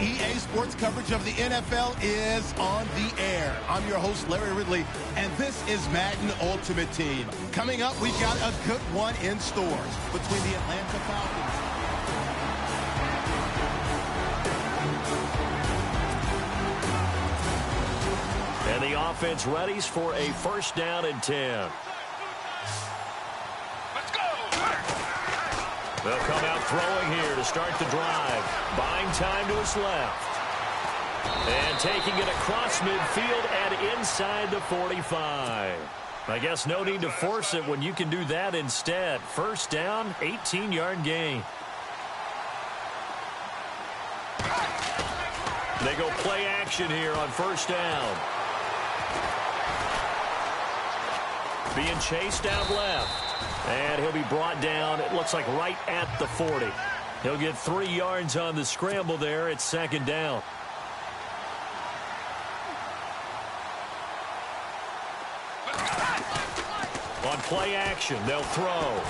EA Sports coverage of the NFL is on the air. I'm your host, Larry Ridley, and this is Madden Ultimate Team. Coming up, we've got a good one in store between the Atlanta Falcons. And the offense readies for a first down and 10. They'll come out throwing here to start the drive. Buying time to his left. And taking it across midfield and inside the 45. I guess no need to force it when you can do that instead. First down, 18-yard gain. They go play action here on first down. Being chased out left. And he'll be brought down, it looks like right at the 40. He'll get 3 yards on the scramble there. It's second down. On play action, they'll throw.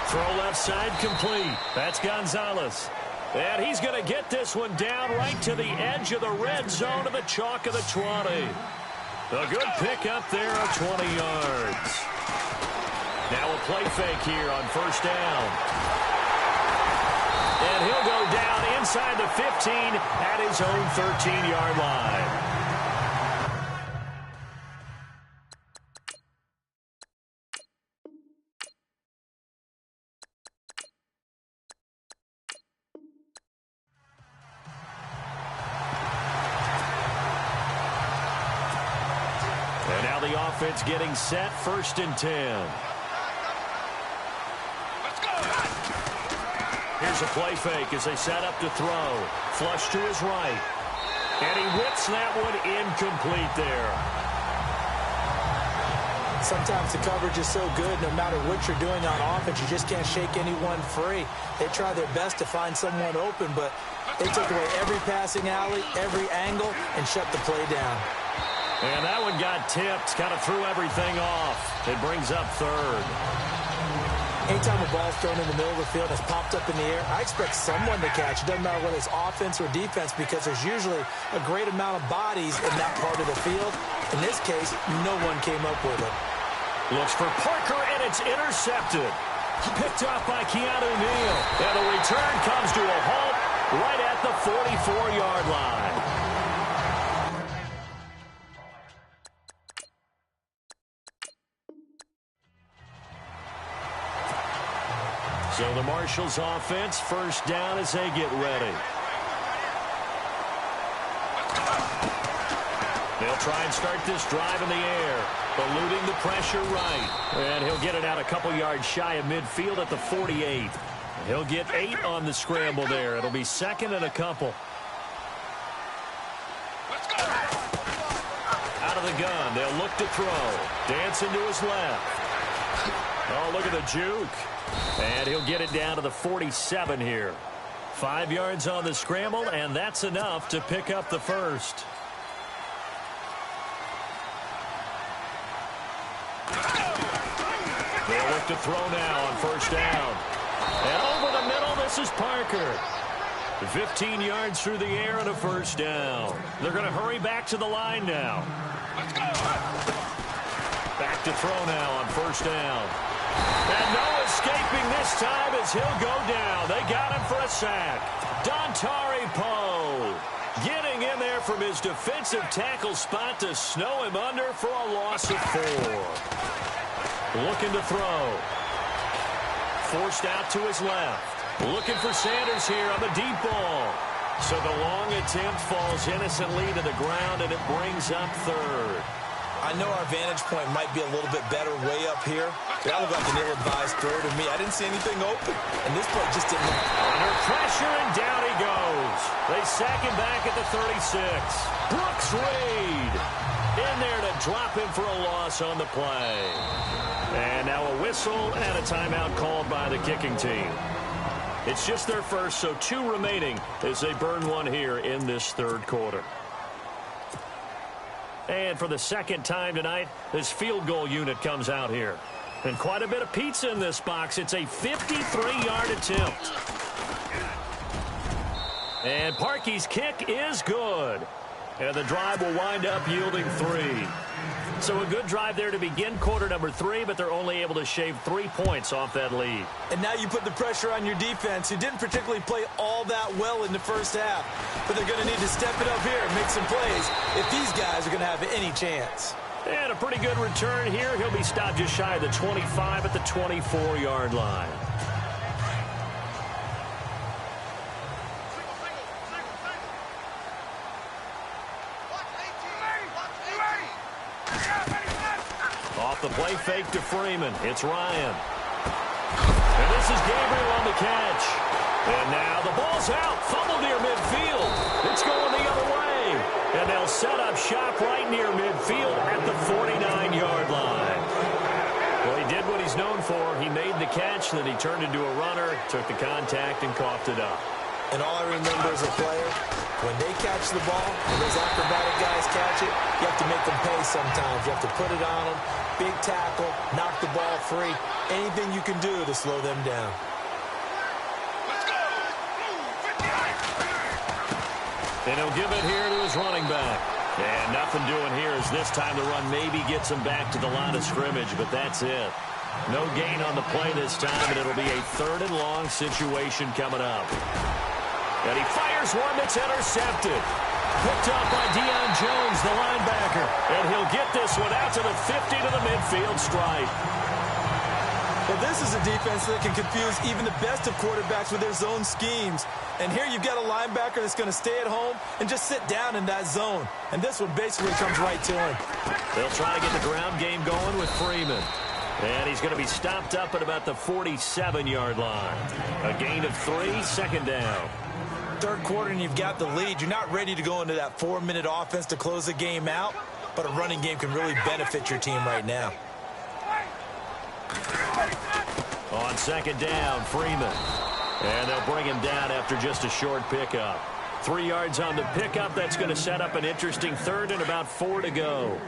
Throw left side complete. That's Gonzalez. And he's going to get this one down right to the edge of the red zone of the chalk of the 20. A good pick up there of 20 yards. Now a play fake here on first down. And he'll go down inside the 15 at his own 13-yard line. And now the offense getting set, first and 10. Here's a play fake as they set up to throw. Flush to his right. And he whips that one incomplete there. Sometimes the coverage is so good, no matter what you're doing on offense, you just can't shake anyone free. They try their best to find someone open, but they took away every passing alley, every angle, and shut the play down. And that one got tipped, kind of threw everything off. It brings up third. Anytime a ball's thrown in the middle of the field and it's popped up in the air, I expect someone to catch. It doesn't matter whether it's offense or defense because there's usually a great amount of bodies in that part of the field. In this case, no one came up with it. Looks for Parker, and it's intercepted. Picked off by Keanu Neal. And the return comes to a halt right at the 44-yard line. So the Marshals offense, first down as they get ready. They'll try and start this drive in the air, eluding the pressure right. And he'll get it out a couple yards shy of midfield at the 48. He'll get 8 on the scramble there. It'll be second and a couple. Out of the gun, they'll look to throw. Dancing to his left. Oh, look at the juke. And he'll get it down to the 47 here. 5 yards on the scramble, and that's enough to pick up the first. They'll look to throw now on first down. And over the middle, this is Parker. 15 yards through the air and a first down. They're going to hurry back to the line now. Let's go. Back to throw now on first down. And no escaping this time as he'll go down. They got him for a sack. Dontari Poe getting in there from his defensive tackle spot to snow him under for a loss of 4. Looking to throw. Forced out to his left. Looking for Sanders here on the deep ball. So the long attempt falls innocently to the ground, and it brings up third. I know our vantage point might be a little bit better way up here. That looked like an ill-advised throw to me. I didn't see anything open, and this play just didn't look. Under pressure, and down he goes. They sack him back at the 36. Brooks Reed in there to drop him for a loss on the play. And now a whistle and a timeout called by the kicking team. It's just their first, so 2 remaining as they burn one here in this third quarter. And for the second time tonight, this field goal unit comes out here. And quite a bit of pizza in this box. It's a 53-yard attempt. And Parkey's kick is good. And the drive will wind up yielding 3. So a good drive there to begin quarter number 3, but they're only able to shave 3 points off that lead. And now you put the pressure on your defense, who didn't particularly play all that well in the first half. But they're going to need to step it up here and make some plays if these guys are going to have any chance. And a pretty good return here. He'll be stopped just shy of the 25 at the 24-yard line. Off the play fake to Freeman. It's Ryan. And this is Gabriel on the catch. And now the ball's out. Fumble near midfield. It's going the other way. And they'll set up shop right near midfield at the 49-yard line. Well, he did what he's known for. He made the catch, then he turned into a runner, took the contact, and coughed it up. And all I remember as a player, when they catch the ball, and those acrobatic guys catch it, you have to make them pay sometimes. You have to put it on them, big tackle, knock the ball free, anything you can do to slow them down. And he'll give it here to his running back. And nothing doing here as this time the run maybe gets him back to the line of scrimmage, but that's it. No gain on the play this time, and it'll be a 3rd and long situation coming up. And he fires one that's intercepted. Picked up by Deion Jones, the linebacker. And he'll get this one out to the 50 to the midfield stripe. Well, this is a defense that can confuse even the best of quarterbacks with their zone schemes. And here you've got a linebacker that's going to stay at home and just sit down in that zone. And this one basically comes right to him. They'll try to get the ground game going with Freeman. And he's going to be stopped up at about the 47-yard line. A gain of 3, 2nd down. 3rd quarter and you've got the lead. You're not ready to go into that 4-minute offense to close the game out, but a running game can really benefit your team right now. On 2nd down, Freeman. And they'll bring him down after just a short pickup. 3 yards on the pickup. That's going to set up an interesting 3rd and about 4 to go.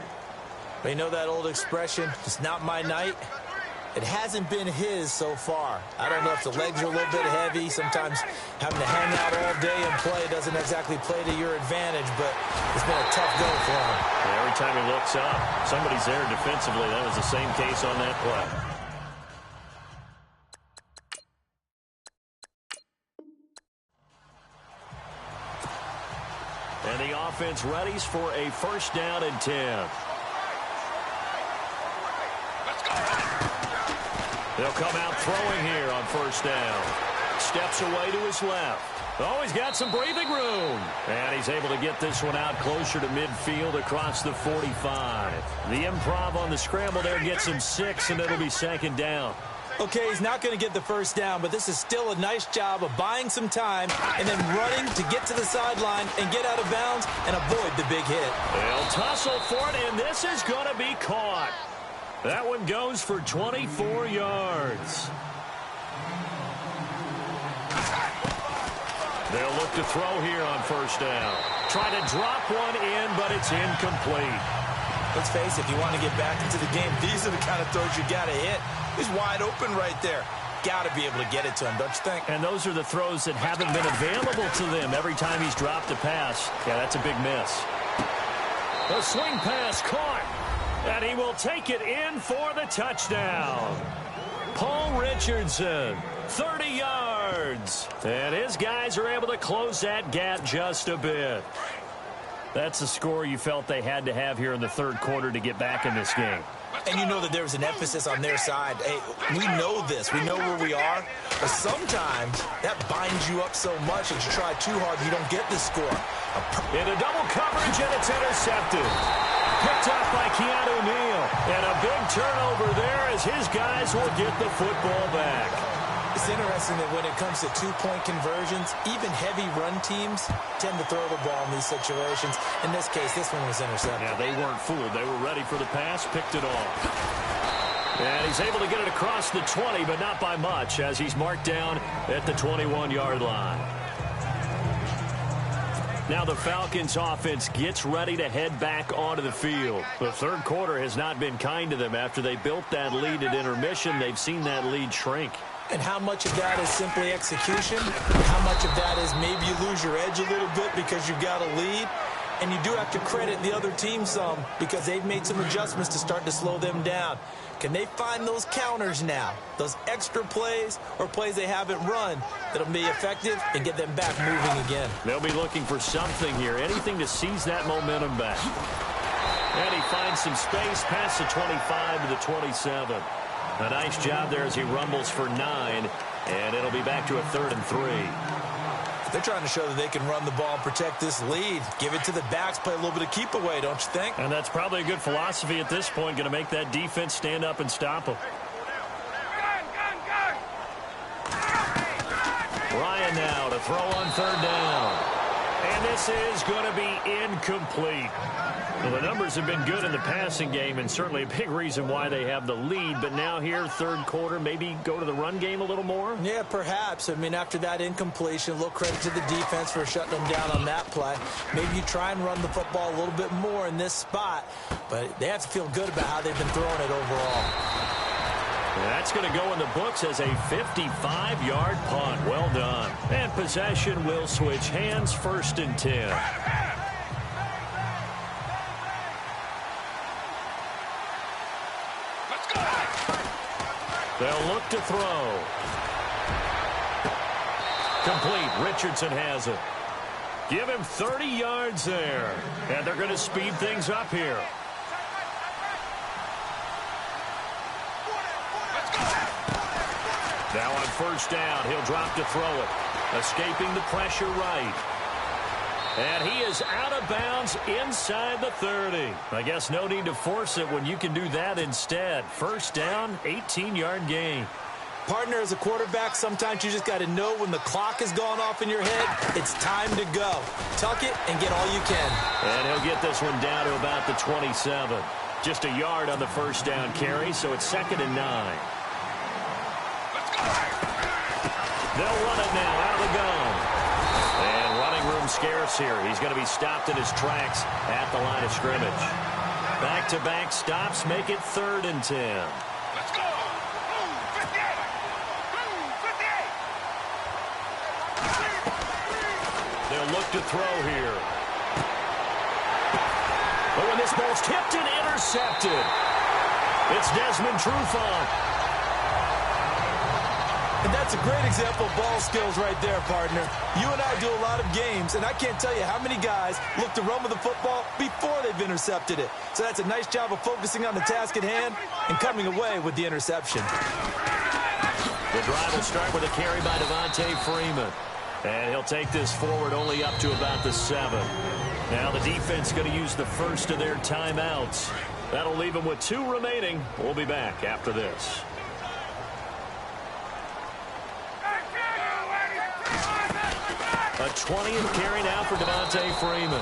You know that old expression, it's not my night? It hasn't been his so far. I don't know if the legs are a little bit heavy. Sometimes having to hang out all day and play doesn't exactly play to your advantage, but it's been a tough go for him. Yeah, every time he looks up, somebody's there defensively. That was the same case on that play. And the offense readies for a 1st down and 10. They'll come out throwing here on 1st down. Steps away to his left. Oh, he's got some breathing room. And he's able to get this one out closer to midfield across the 45. The improv on the scramble there gets him 6, and it'll be 2nd down. Okay, he's not going to get the 1st down, but this is still a nice job of buying some time and then running to get to the sideline and get out of bounds and avoid the big hit. They'll tussle for it, and this is going to be caught. That one goes for 24 yards. They'll look to throw here on 1st down. Try to drop one in, but it's incomplete. Let's face it, if you want to get back into the game, these are the kind of throws you got to hit. He's wide open right there. Got to be able to get it to him, don't you think? And those are the throws that haven't been available to them every time he's dropped a pass. Yeah, that's a big miss. A swing pass caught. And he will take it in for the touchdown. Paul Richardson, 30 yards. And his guys are able to close that gap just a bit. That's the score you felt they had to have here in the 3rd quarter to get back in this game. And you know that there was an emphasis on their side. Hey, we know this. We know where we are. But sometimes that binds you up so much that you try too hard, you don't get the score. In a double coverage, and it's intercepted. Picked up by Keanu Neal. And a big turnover there as his guys will get the football back. It's interesting that when it comes to 2-point conversions, even heavy run teams tend to throw the ball in these situations. In this case, this one was intercepted. Yeah, they weren't fooled. They were ready for the pass, picked it off. And he's able to get it across the 20, but not by much, as he's marked down at the 21-yard line. Now the Falcons offense gets ready to head back onto the field. The 3rd quarter has not been kind to them. After they built that lead at intermission, they've seen that lead shrink. And how much of that is simply execution? How much of that is maybe you lose your edge a little bit because you've got a lead? And you do have to credit the other team some because they've made some adjustments to start to slow them down. Can they find those counters now, those extra plays or plays they haven't run that'll be effective and get them back moving again? They'll be looking for something here, anything to seize that momentum back. And he finds some space past the 25 to the 27. A nice job there as he rumbles for 9, and it'll be back to a 3rd and 3. They're trying to show that they can run the ball and protect this lead. Give it to the backs, play a little bit of keep away, don't you think? And that's probably a good philosophy at this point, going to make that defense stand up and stop them. Ryan now to throw on 3rd down. And this is going to be incomplete. Well, the numbers have been good in the passing game, and certainly a big reason why they have the lead. But now here, 3rd quarter, maybe go to the run game a little more? Yeah, perhaps. I mean, after that incompletion, a little credit to the defense for shutting them down on that play. Maybe you try and run the football a little bit more in this spot. But they have to feel good about how they've been throwing it overall. That's going to go in the books as a 55-yard punt. Well done. And possession will switch hands, 1st and 10. They'll look to throw. Complete. Richardson has it. Give him 30 yards there. And they're going to speed things up here. Now on 1st down, he'll drop to throw it. Escaping the pressure right. And he is out of bounds inside the 30. I guess no need to force it when you can do that instead. 1st down, 18-yard gain. Partner, as a quarterback, sometimes you just got to know when the clock has gone off in your head, it's time to go. Tuck it and get all you can. And he'll get this one down to about the 27. Just a yard on the 1st down carry, so it's 2nd and 9. They'll run it now out of the gun. And running room scarce here. He's going to be stopped in his tracks at the line of scrimmage. Back-to-back stops make it 3rd and 10. Let's go. 58. 58. They'll look to throw here. But when this ball's tipped and intercepted, it's Desmond Trufant. And that's a great example of ball skills right there, partner. You and I do a lot of games, and I can't tell you how many guys look to run with the football before they've intercepted it. So that's a nice job of focusing on the task at hand and coming away with the interception. The drive will start with a carry by Devontae Freeman. And he'll take this forward only up to about the 7. Now the defense going to use the first of their timeouts. That'll leave them with 2 remaining. We'll be back after this. A 20th carry now for Devontae Freeman.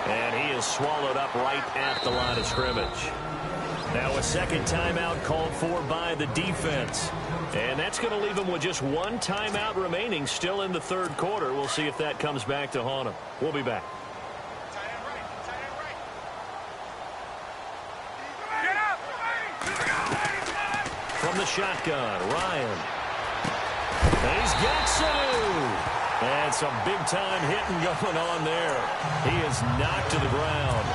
And he is swallowed up right at the line of scrimmage. Now a 2nd timeout called for by the defense. And that's going to leave him with just 1 timeout remaining still in the 3rd quarter. We'll see if that comes back to haunt him. We'll be back. From the shotgun, Ryan. And he's got Sanu. And some big-time hitting going on there. He is knocked to the ground.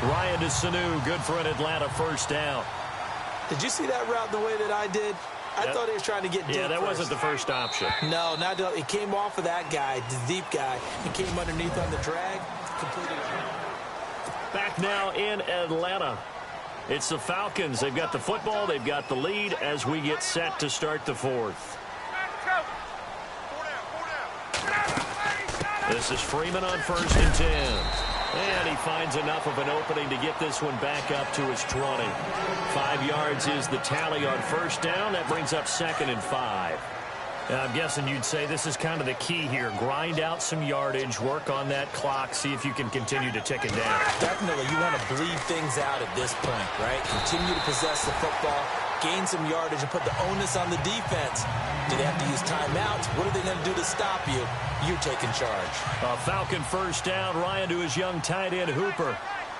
Ryan to Sanu, good for an Atlanta 1st down. Did you see that route the way that I did? I thought he was trying to get deep. Yeah, that wasn't the first option. No, not it came off of that guy, the deep guy, and came underneath on the drag. Completed. Back now in Atlanta. It's the Falcons. They've got the football. They've got the lead as we get set to start the 4th. This is Freeman on 1st and 10. And he finds enough of an opening to get this one back up to his 20. 5 yards is the tally on 1st down. That brings up 2nd and 5. I'm guessing you'd say this is kind of the key here. Grind out some yardage, work on that clock, see if you can continue to tick it down. Definitely. You want to bleed things out at this point, right? Continue to possess the football, gain some yardage, and put the onus on the defense. Do they have to use timeouts? What are they going to do to stop you? You're taking charge. A Falcon 1st down. Ryan to his young tight end, Hooper.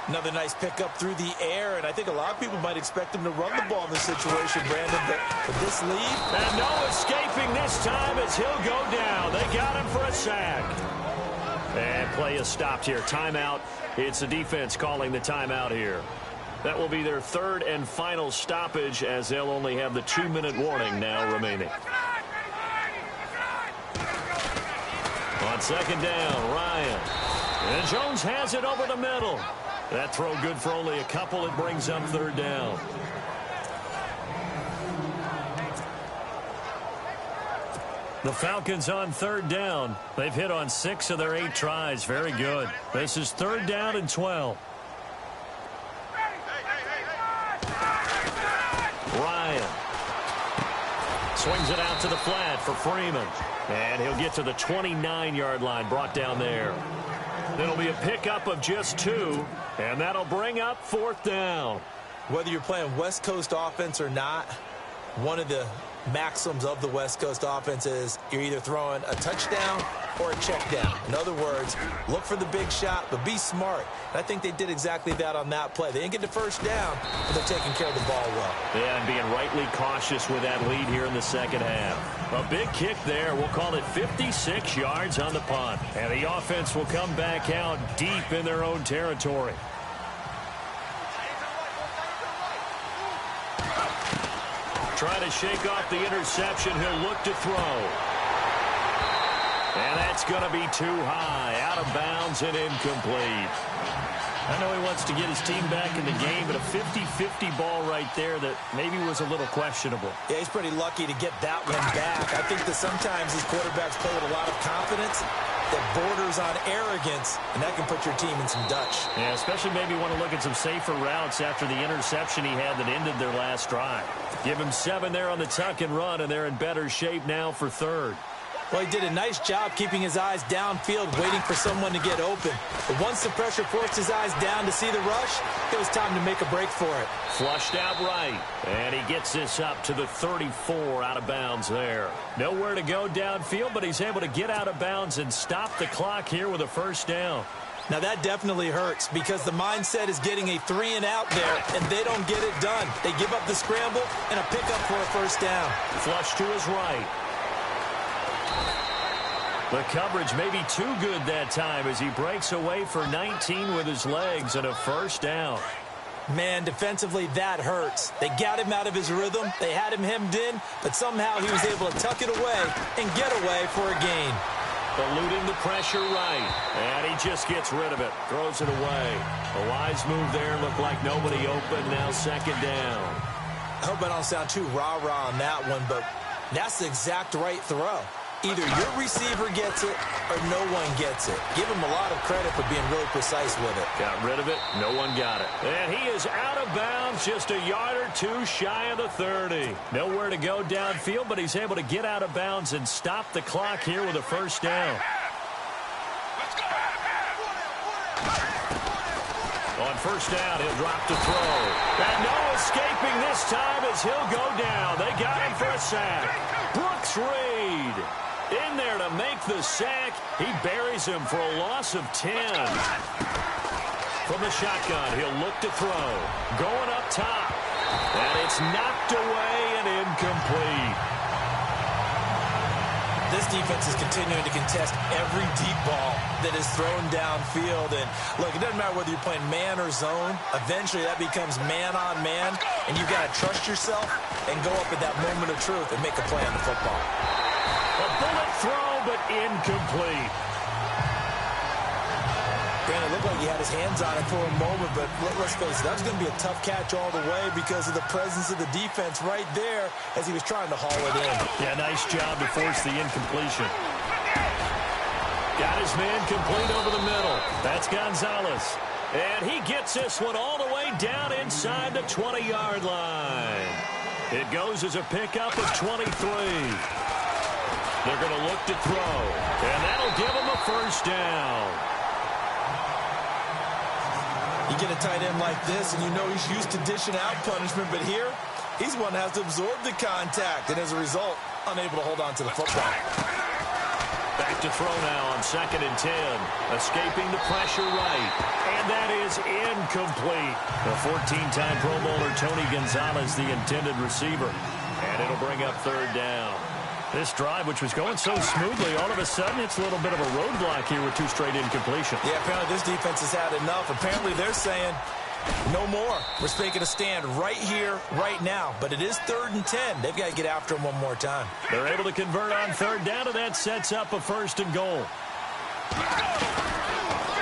Another nice pickup through the air, and I think a lot of people might expect him to run the ball in this situation, Brandon, but with this lead. And no escaping this time as he'll go down. They got him for a sack. And play is stopped here. Timeout. It's the defense calling the timeout here. That will be their third and final stoppage as they'll only have the 2-minute warning now remaining. On second down, Ryan. And Jones has it over the middle. That throw good for only a couple. It brings up third down. The Falcons on third down. They've hit on 6 of their 8 tries. Very good. This is third down and 12. Ryan swings it out to the flat for Freeman. And he'll get to the 29-yard line, brought down there. It'll be a pickup of just 2, and that'll bring up fourth down. Whether you're playing West Coast offense or not, one of the maxims of the West Coast offense is you're either throwing a touchdown or a check down. In other words, look for the big shot, but be smart. And I think they did exactly that on that play. They didn't get the first down, but they're taking care of the ball well. Yeah, and being rightly cautious with that lead here in the second half. A big kick there. We'll call it 56 yards on the punt. And the offense will come back out deep in their own territory. Trying to shake off the interception. He'll look to throw. And that's going to be too high. Out of bounds and incomplete. I know he wants to get his team back in the game, but a 50-50 ball right there that maybe was a little questionable. Yeah, he's pretty lucky to get that one back. I think that sometimes these quarterbacks play with a lot of confidence that borders on arrogance, and that can put your team in some Dutch. Yeah, especially maybe want to look at some safer routes after the interception he had that ended their last drive. Give him 7 there on the tuck and run, and they're in better shape now for third. Well, he did a nice job keeping his eyes downfield, waiting for someone to get open. But once the pressure forced his eyes down to see the rush, it was time to make a break for it. Flushed out right, and he gets this up to the 34 out of bounds there. Nowhere to go downfield, but he's able to get out of bounds and stop the clock here with a first down. Now, that definitely hurts because the mindset is getting a 3 and out there, and they don't get it done. They give up the scramble and a pickup for a first down. Flush to his right. The coverage may be too good that time as he breaks away for 19 with his legs and a first down. Man, defensively, that hurts. They got him out of his rhythm. They had him hemmed in, but somehow he was able to tuck it away and get away for a gain. Eluding the pressure right, and he just gets rid of it, throws it away. A wise move there, looked like nobody open, now second down. I hope I don't sound too rah-rah on that one, but that's the exact right throw. Either your receiver gets it or no one gets it. Give him a lot of credit for being really precise with it. Got rid of it. No one got it. And he is out of bounds, just a yard or 2 shy of the 30. Nowhere to go downfield, but he's able to get out of bounds and stop the clock here with a first down. On first down, he'll drop to throw. And no escaping this time as he'll go down. They got him for a sack. Brooks Reed in there to make the sack. He buries him for a loss of 10. From the shotgun, he'll look to throw. Going up top. And it's knocked away and incomplete. This defense is continuing to contest every deep ball that is thrown downfield. And, look, it doesn't matter whether you're playing man or zone. Eventually, that becomes man-on-man, and you've got to trust yourself and go up at that moment of truth and make a play on the football. A bullet throw, but incomplete. Brandon, it looked like he had his hands on it for a moment, but let's face it, that was going to be a tough catch all the way because of the presence of the defense right there as he was trying to haul it in. Yeah, nice job to force the incompletion. Got his man complete over the middle. That's Gonzalez. And he gets this one all the way down inside the 20-yard line. It goes as a pickup of 23. They're going to look to throw, and that'll give him a first down. You get a tight end like this, and you know he's used to dishing out punishment, but here, he's one that has to absorb the contact, and as a result, unable to hold on to the football. Back to throw now on 2nd and 10. Escaping the pressure right. And that is incomplete. The 14-time Pro Bowler Tony Gonzalez, the intended receiver. And it'll bring up 3rd down. This drive, which was going so smoothly, all of a sudden it's a little bit of a roadblock here with 2 straight incompletions. Yeah, apparently this defense has had enough. Apparently they're saying, no more. We're making a stand right here, right now. But it is 3rd and 10. They've got to get after him one more time. They're able to convert on 3rd down, and that sets up a 1st and goal.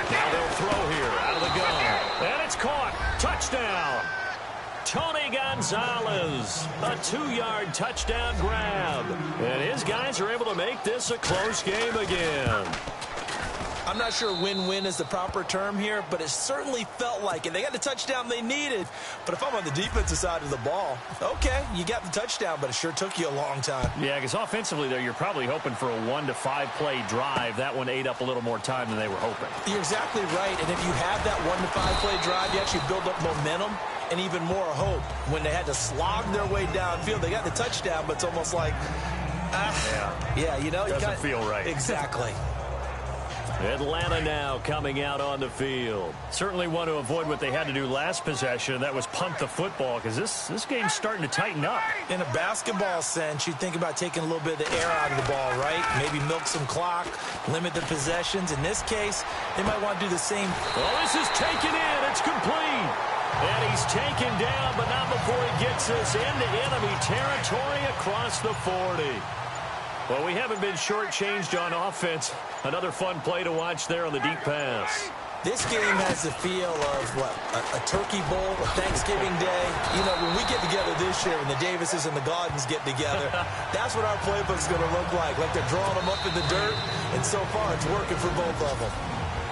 Now they'll throw here out of the gun. And it's caught. Touchdown. Tony Gonzalez, a 2-yard touchdown grab. And his guys are able to make this a close game again. I'm not sure win-win is the proper term here, but it certainly felt like it. They got the touchdown they needed. But if I'm on the defensive side of the ball, okay, you got the touchdown, but it sure took you a long time. Yeah, because offensively there, you're probably hoping for a 1 to 5 play drive. That one ate up a little more time than they were hoping. You're exactly right. And if you have that 1 to 5 play drive, you actually build up momentum and even more hope. When they had to slog their way downfield, they got the touchdown, but it's almost like, yeah, you know, doesn't feel right. Exactly. Atlanta now coming out on the field. Certainly want to avoid what they had to do last possession. That was punt the football, because this game's starting to tighten up. In a basketball sense, you'd think about taking a little bit of the air out of the ball, right? Maybe milk some clock, limit the possessions. In this case, they might want to do the same. Oh, this is taken in. It's complete. And he's taken down, but not before he gets this into enemy territory across the 40. Well, we haven't been shortchanged on offense. Another fun play to watch there on the deep pass. This game has the feel of, what, a turkey bowl, a Thanksgiving day. You know, when we get together this year, when the Davises and the Gardens get together, that's what our playbook's going to look like. Like they're drawing them up in the dirt, and so far it's working for both of them.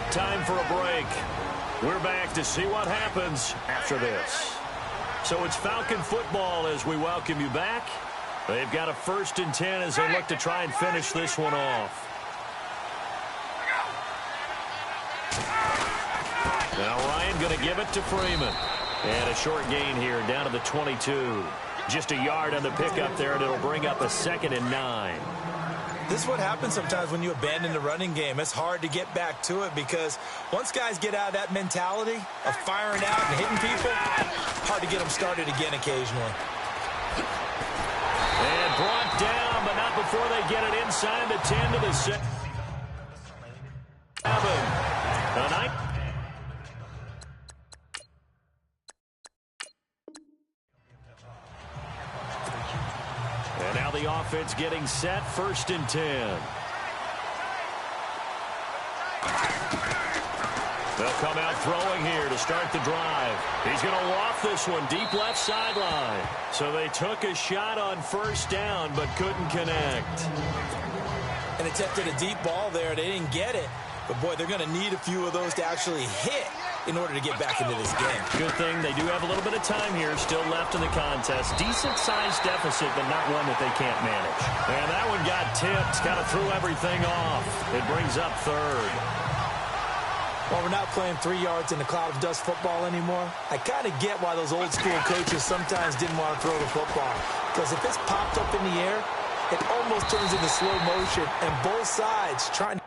Time for a break. We're back to see what happens after this. So it's Falcon football as we welcome you back. They've got a 1st and 10 as they look to try and finish this one off. Now Ryan going to give it to Freeman. And a short gain here down to the 22. Just a yard on the pickup there, and it'll bring up a 2nd and 9. This is what happens sometimes when you abandon the running game. It's hard to get back to it because once guys get out of that mentality of firing out and hitting people, hard to get them started again occasionally. And brought down, but not before they get it inside the 10 to the 6. And now the offense getting set, 1st and 10. They'll come out throwing here to start the drive. He's going to loft this one deep left sideline. So they took a shot on 1st down but couldn't connect. And attempted a deep ball there. They didn't get it. But, boy, they're going to need a few of those to actually hit in order to get back into this game. Good thing they do have a little bit of time here still left in the contest. Decent-sized deficit, but not one that they can't manage. And that one got tipped, kind of threw everything off. It brings up 3rd. Well, we're not playing 3 yards in a cloud of dust football anymore. I kind of get why those old-school coaches sometimes didn't want to throw the football. Because if it's popped up in the air, it almost turns into slow motion, and both sides trying to